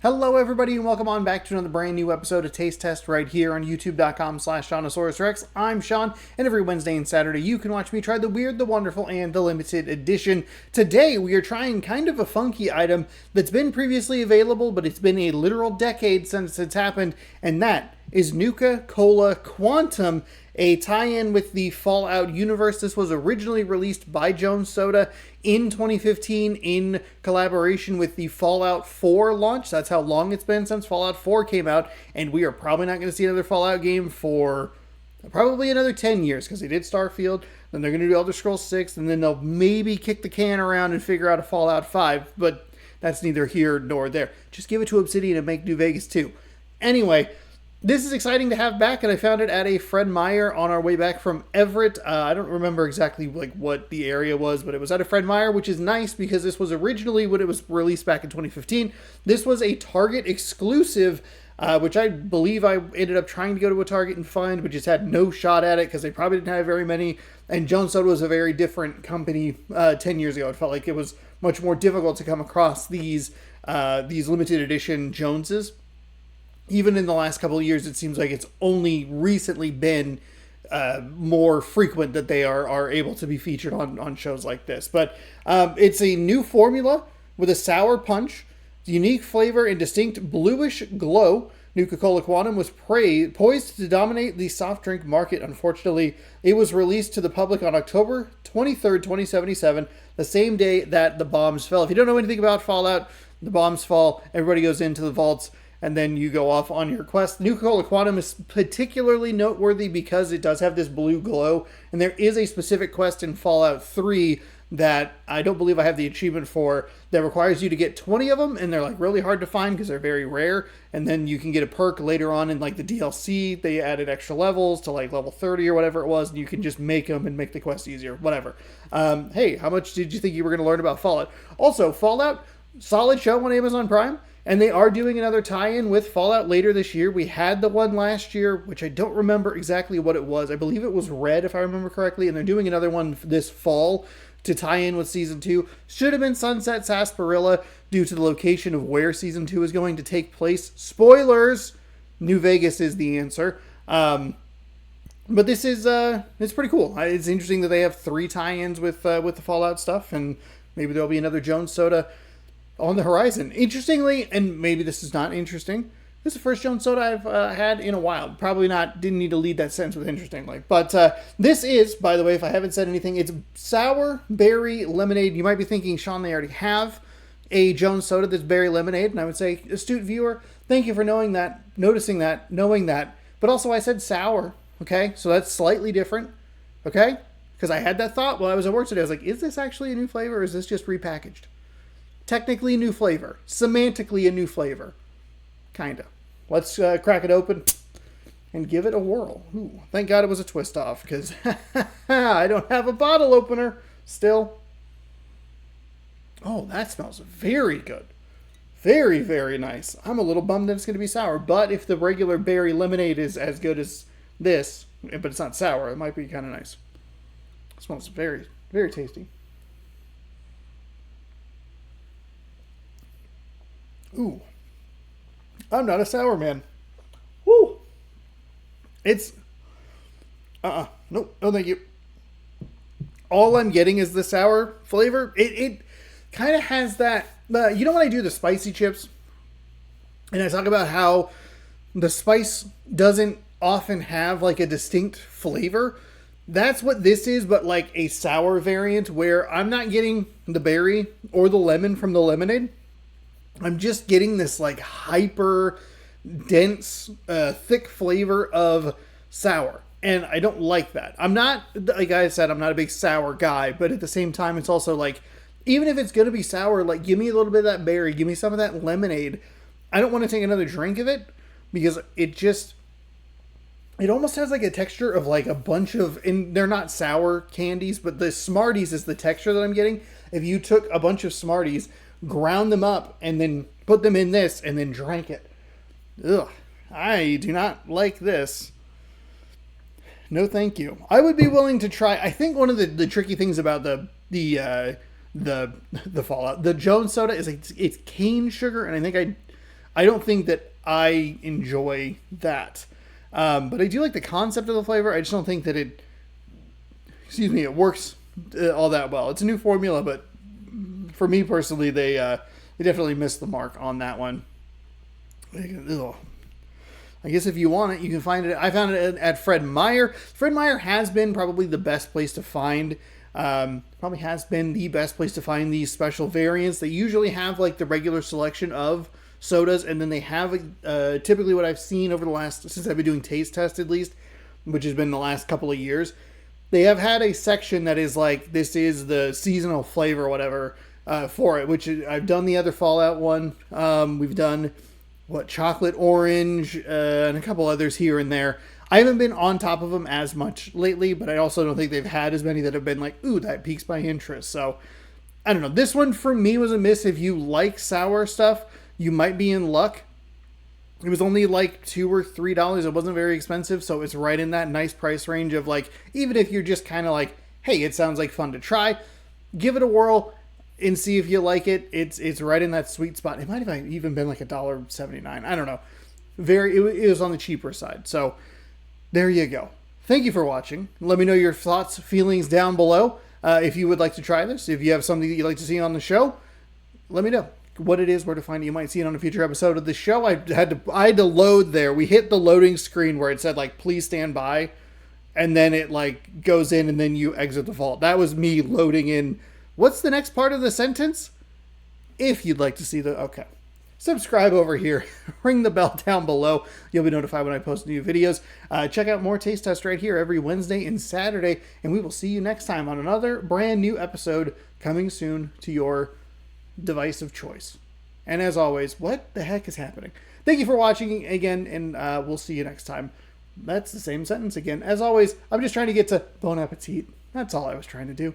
Hello everybody and welcome on back to another brand new episode of Taste Test right here on youtube.com/Shawnosaurus I'm Sean, and every Wednesday and Saturday you can watch me try the weird, the wonderful, and the limited edition. Today we are trying kind of a funky item that's been previously available, but it's been a literal decade since it's happened, and that is Nuka Cola Quantum, a tie-in with the Fallout universe. This was originally released by Jones Soda in 2015 in collaboration with the Fallout 4 launch. That's how long it's been since Fallout 4 came out, and we are probably not going to see another Fallout game for probably another 10 years, because they did Starfield, then they're going to do Elder Scrolls 6, and then they'll maybe kick the can around and figure out a Fallout 5, but that's neither here nor there. Just give it to Obsidian and make New Vegas 2. Anyway, this is exciting to have back, and I found it at a Fred Meyer on our way back from Everett. I don't remember exactly what the area was, but it was at a Fred Meyer, which is nice because this was originally when it was released back in 2015. This was a Target exclusive, which I believe I ended up trying to go to a Target and find, but just had no shot at it because they probably didn't have very many. And Jones Soda was a very different company 10 years ago. It felt like it was much more difficult to come across these limited edition Joneses. Even in the last couple of years, it seems like it's only recently been more frequent that they are able to be featured on shows like this. But it's a new formula with a sour punch, unique flavor, and distinct bluish glow. Nuka Cola Quantum was poised to dominate the soft drink market. Unfortunately, it was released to the public on October 23rd, 2077, the same day that the bombs fell. If you don't know anything about Fallout, the bombs fall, everybody goes into the vaults, and then you go off on your quest. Nuka Cola Quantum is particularly noteworthy because it does have this blue glow, and there is a specific quest in Fallout 3 that I don't believe I have the achievement for that requires you to get 20 of them, and they're like really hard to find because they're very rare, and then you can get a perk later on in like the DLC. They added extra levels to like level 30 or whatever it was, and you can just make them and make the quest easier, whatever. Hey, how much did you think you were going to learn about Fallout? Also, Fallout, solid show on Amazon Prime. And they are doing another tie-in with Fallout later this year. We had the one last year, which I don't remember exactly what it was. I believe it was Red, if I remember correctly. And they're doing another one this fall to tie in with Season 2. Should have been Sunset Sarsaparilla due to the location of where Season 2 is going to take place. Spoilers! New Vegas is the answer. But this is it's pretty cool. It's interesting that they have 3 tie-ins with the Fallout stuff. And maybe there'll be another Jones Soda on the horizon. Interestingly, and maybe this is not interesting, this is the first Jones Soda I've had in a while. Probably not, didn't need to lead that sentence with interestingly. But this is, by the way, if I haven't said anything, it's sour berry lemonade. You might be thinking, Sean, they already have a Jones Soda that's berry lemonade. And I would say, astute viewer, thank you for knowing that, noticing that, knowing that. But also I said sour, okay? So that's slightly different, okay? Because I had that thought while I was at work today. I was like, is this actually a new flavor or is this just repackaged? Technically a new flavor. Semantically a new flavor. Kinda. Let's crack it open and give it a whirl. Ooh, thank God it was a twist off, because I don't have a bottle opener still. Oh, that smells very good. Very, very nice. I'm a little bummed that it's going to be sour, but if the regular berry lemonade is as good as this, but it's not sour, it might be kind of nice. It smells very, very tasty. Ooh, I'm not a sour man. Woo! It's, nope, no thank you. All I'm getting is the sour flavor. It kind of has that, you know when I do the spicy chips, and I talk about how the spice doesn't often have like a distinct flavor? That's what this is, but like a sour variant where I'm not getting the berry or the lemon from the lemonade. I'm just getting this like hyper dense, thick flavor of sour. And I don't like that. I'm not, like I said, I'm not a big sour guy, but at the same time, it's also like, even if it's going to be sour, like give me a little bit of that berry, give me some of that lemonade. I don't want to take another drink of it because it almost has like a texture of like a bunch of, and they're not sour candies, but the Smarties is the texture that I'm getting. If you took a bunch of Smarties, ground them up, and then put them in this, and then drank it. Ugh. I do not like this. No thank you. I would be willing to try. I think one of the tricky things about the Fallout, the Jones Soda is like it's cane sugar, and I think I don't think that I enjoy that. But I do like the concept of the flavor. I just don't think that it works all that well. It's a new formula, but for me personally, they definitely missed the mark on that one. Ugh. I guess if you want it, you can find it. I found it at Fred Meyer. Fred Meyer has been probably the best place to find. Probably has been the best place to find these special variants. They usually have like the regular selection of sodas, and then they have typically what I've seen over the last, since I've been doing taste test at least, which has been the last couple of years, they have had a section that is like, this is the seasonal flavor or whatever for it, which I've done the other Fallout one. We've done chocolate orange and a couple others here and there. I haven't been on top of them as much lately, but I also don't think they've had as many that have been like, ooh, that piques my interest. So I don't know. This one for me was a miss. If you like sour stuff, you might be in luck. It was only like $2 or $3. It wasn't very expensive, so it's right in that nice price range of like, even if you're just kind of like, hey, it sounds like fun to try, give it a whirl and see if you like it. It's right in that sweet spot. It might have even been like $1.79. I don't know. It was on the cheaper side. So there you go. Thank you for watching. Let me know your thoughts, feelings down below. If you would like to try this, if you have something that you'd like to see on the show, let me know what it is, where to find it. You might see it on a future episode of the show. I had to load there. We hit the loading screen where it said like, please stand by, and then it like goes in and then you exit the vault. That was me loading in. What's the next part of the sentence? If you'd like to see okay. Subscribe over here. Ring the bell down below. You'll be notified when I post new videos. Check out more Taste Test right here every Wednesday and Saturday, and we will see you next time on another brand new episode coming soon to your device of choice. And as always, what the heck is happening? Thank you for watching again, and we'll see you next time. That's the same sentence again. As always, I'm just trying to get to bon appetit. That's all I was trying to do.